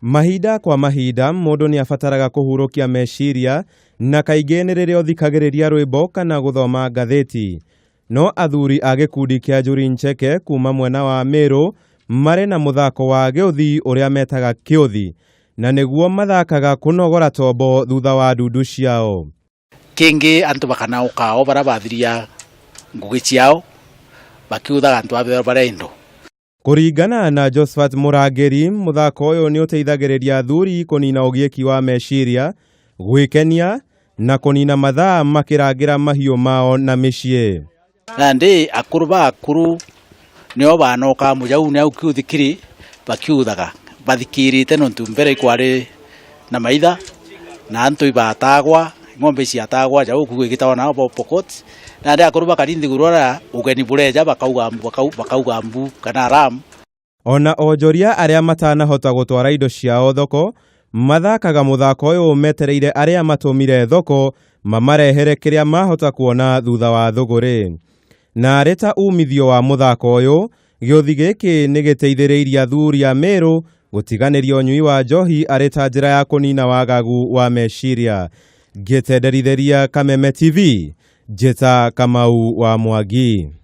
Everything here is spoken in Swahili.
Mahinda kwa mahinda mundu ni abataraga kuhurukia meciria na kaingĩ nĩ rĩrĩa ũthikagĩrĩria rwĩmbo kana gũthoma ngathĩti. No athuri a gĩkundi kĩa Njuri Ncheke kuma mwena wa Meru marĩ na mũthako wa gĩũthi ũrĩa metaga kĩũthi, na nĩguo mathakaga kũnogora tombo thutha wa ndundu ciao. Kingi antu bakanauka bara bathiria ngugi ciao bakiuthaga antu abero barendo. Kũringana na Josephat Murangĩri, mũthako ũyũ nĩ ũteithagĩrĩria athuri kũnina ũgiĩki wa meciria, gwĩkenia na kũnina mathaa makĩrangĩra mahiũ mao na mĩciĩ. Nandi akuru bakuru nĩo banoka mujau nĩ ukiuthikiri bakiuthaga bathikirite nontu mbere ikwari na maitha na antu ibatagwa ng'ombe ciatagwa jau kugigitawa na Pokot na ndia akuru bakarindi gurora ugeni bureja bakauga mbu kana ram. Ona onjoria arĩa matanahota gũtwara indo ciao thoko mathakaga mũthako ũyũ metereire arĩa matũmire thoko mamarehere kĩrĩa mahota kuona thutha wa thũgũrĩ. Na arĩ ta umithio wa mũthako ũyũ, gĩũthi gĩkĩ nĩ gĩteithĩrĩirie athuri a Meru gũtiganĩria ũnyui wa njohi arĩ ta njĩra ya kũnina wagagu wa meciria. Ngĩtenderithĩria Kameme TV, Njĩta Kamau wa Mwangi.